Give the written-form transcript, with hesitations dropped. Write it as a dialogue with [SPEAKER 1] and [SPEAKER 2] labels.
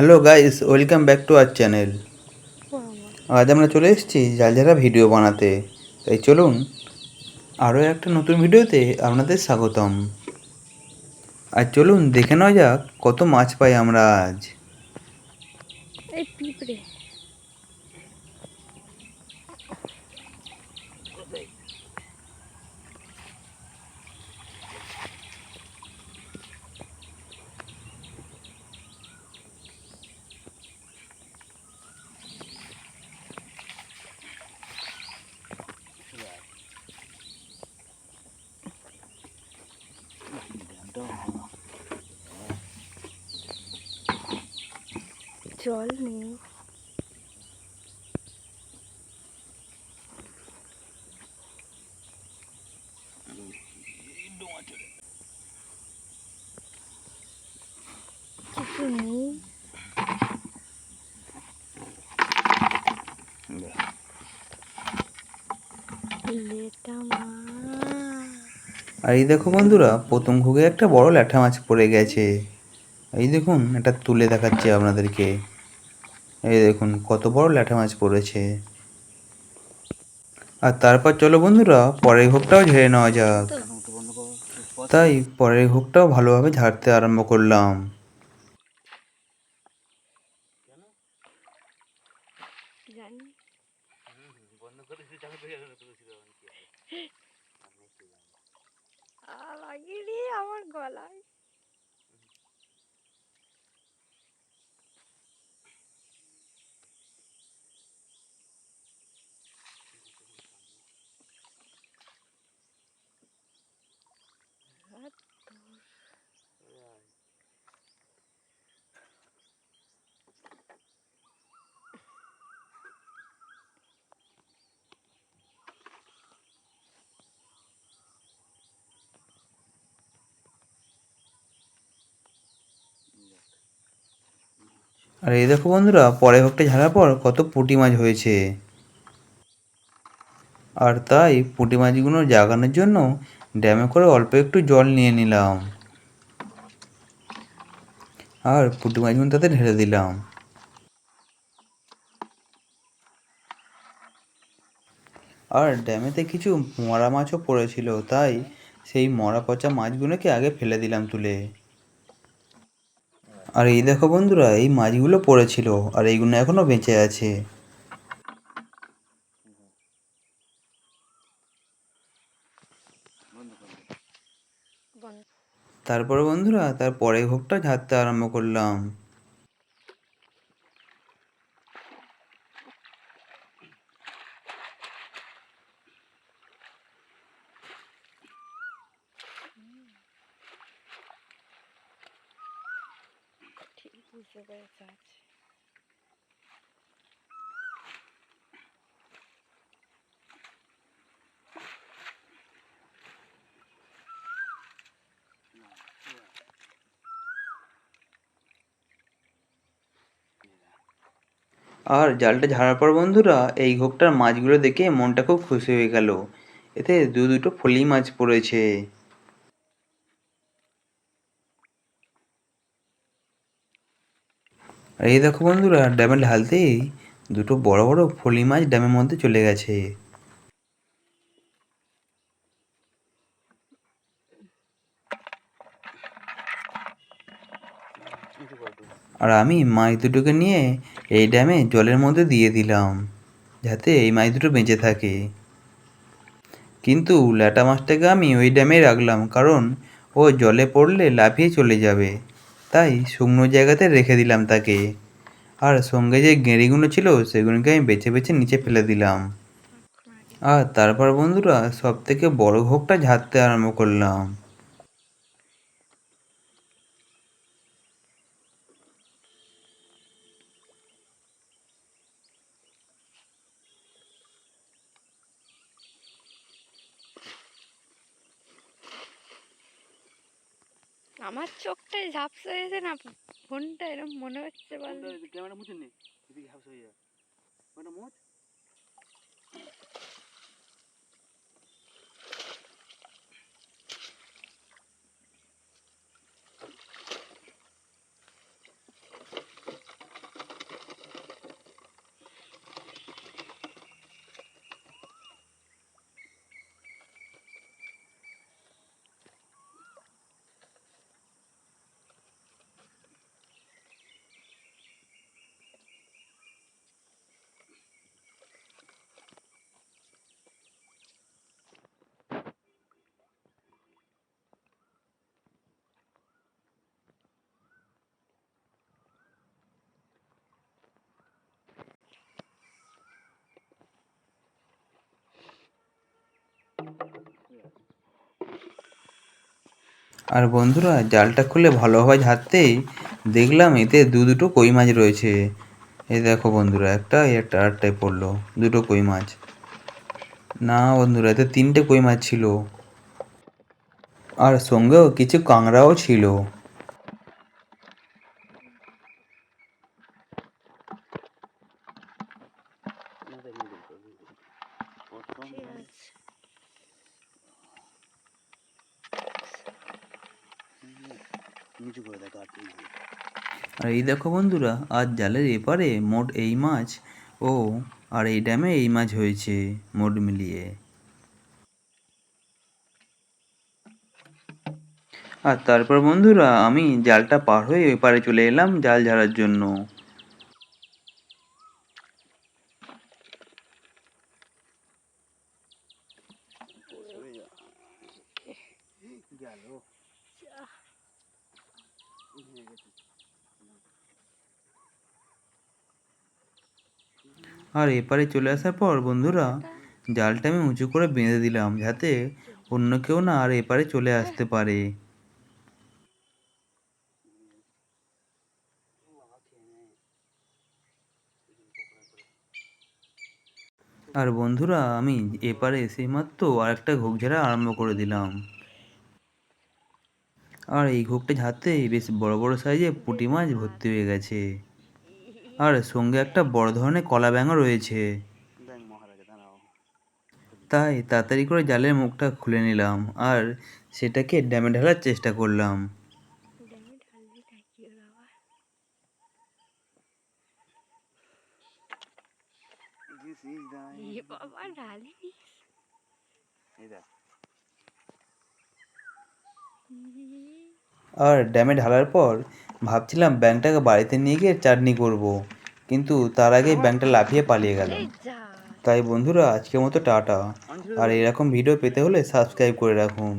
[SPEAKER 1] Hello guys, welcome back to our channel. আজ আমরা চলে এসেছি ঝালঝাড়া ভিডিও বানাতে। তাই চলুন আরও একটা নতুন ভিডিওতে আপনাদের স্বাগতম। আর চলুন দেখে নেওয়া যাক কত মাছ পাই আমরা আজ।
[SPEAKER 2] এই পিঁপড়ে জল নেই। কিছু নেই। লেটা মাছ।
[SPEAKER 1] আর এই দেখো বন্ধুরা, প্রথম ঘুগে একটা বড় ল্যাঠা মাছ পড়ে গেছে। এই দেখুন, এটা তুলে দেখাচ্ছি আপনাদেরকে। এই দেখুন কত বড় ল্যাঠা মাছ পড়েছে। আর তারপর চলো বন্ধুরা পরের ঘুগটাও ঝেড়ে নেওয়া যাক। তাই পরের ঘুগটাও ভালোভাবে ঝাড়তে আরম্ভ করলাম।
[SPEAKER 2] জানি লাগিয়ে দিয়ে আমার গলায়।
[SPEAKER 1] আর এই দেখো বন্ধুরা, পরের ঘুগটা ঝাড়ার পর কত পুঁটি মাছ হয়েছে। আর তাই পুঁটি মাছগুলো জাগানোর জন্য ড্যামে করে অল্প একটু জল নিয়ে নিলাম আর পুঁটি মাছগুলো তাতে ঢেলে দিলাম। আর ড্যামেতে কিছু মরা মাছও পড়েছিল, তাই সেই মরা পচা মাছগুলোকে আগে ফেলে দিলাম তুলে। আর এই দেখো বন্ধুরা, এই মাছগুলো পড়েছিল আর এইগুলো এখনো বেঁচে আছে। তারপরে বন্ধুরা তার পরের ঘুগটা ঝাড়তে আরম্ভ করলাম।
[SPEAKER 2] ঠিক বুঝতে পেরেছে আছে।
[SPEAKER 1] আর জালটা ঝাড়ার পর বন্ধুরা এই ঘোগটার মাছগুলো দেখে মনটা খুব খুশি হয়ে গেল। এতে দুটো ফলি মাছ পড়েছে। আর এই দেখো বন্ধুরা, ড্যামে ঢালতেই দুটো বড় বড় ফলি মাছ ড্যামের মধ্যে চলে গেছে। আর আমি মাছ দুটোকে নিয়ে এই ড্যামে জলের মধ্যে দিয়ে দিলাম, যাতে এই মাছ দুটো বেঁচে থাকে। কিন্তু ল্যাটা মাছটাকে আমি ওই ড্যামেই রাখলাম, কারণ ও জলে পড়লে লাফিয়ে চলে যাবে। তাই শুকনো জায়গাতে রেখে দিলাম তাকে। আর সঙ্গে যে গেঁড়িগুলো ছিল সেগুলোকে আমি বেছে বেছে নিচে ফেলে দিলাম। আর তারপর বন্ধুরা সব থেকে বড় ঘোগটা ঝাড়তে আরম্ভ করলাম।
[SPEAKER 2] আমার চোখটাই ঝাপসা হয়েছে না, ফোনটা এরকম মনে হচ্ছে।
[SPEAKER 1] ক্যামেরা মুছে নে, এদিকে ঝাপসা হয়ে যায়। ওটা মুছ। আর বন্ধুরা জালটা খুলে ভালোভাবে ঝাড়তেই দেখলাম এতে দুটো কই মাছ রয়েছে। এই দেখো বন্ধুরা, একটা আরেকটাই পড়লো, দুটো কই মাছ। না বন্ধুরা, এতে 3টে কই মাছ ছিল, আর সঙ্গেও কিছু কাঁকড়াও ছিল।
[SPEAKER 2] ঠিক আছে।
[SPEAKER 1] আর এই দেখো বন্ধুরা, আজ জালের এপারে মোট এই মাছ ও আর এই ড্যামে এই মাছ হয়েছে মোট মিলিয়ে। আর তারপর বন্ধুরা আমি জালটা পার হয়ে ওই পারে চলে এলাম জাল ঝাড়ার জন্য। আর এপারে চলে আসার পর বন্ধুরা জালটা আমি উঁচু করে বেঁধে দিলাম, যাতে অন্য কেউ না আর এপারে চলে আসতে পারে। আর বন্ধুরা আমি এপারে এসে মাত্র আরেকটা ঘোক ঝাড়া আরম্ভ করে দিলাম। আর এই ঘোকটা ঝাড়তেই বেশ বড় বড় সাইজে পুঁটি মাছ ভর্তি হয়ে গেছে, আর সঙ্গে একটা বড় ধরনের কলা ব্যাঙও রয়েছে। তাই তাড়াতাড়ি করে জালের মুখটা খুলে নিলাম আর সেটাকে ড্যামে ঢালার চেষ্টা করলাম।
[SPEAKER 2] ড্যামে ঢালবি নাকি ওর আবার? এ বাবা, ঢালিস?
[SPEAKER 1] আর ড্যামে ঢালার পর ভাবছিলাম ব্যাঙটাকে বাড়িতে নিয়ে গিয়ে চাটনি করব, কিন্তু তার আগেই ব্যাঙটা লাফিয়ে পালিয়ে গেল।
[SPEAKER 2] এই যা।
[SPEAKER 1] তাই বন্ধুরা আজকের মতো টাটা। আর এরকম ভিডিও পেতে হলে সাবস্ক্রাইব করে রাখুন।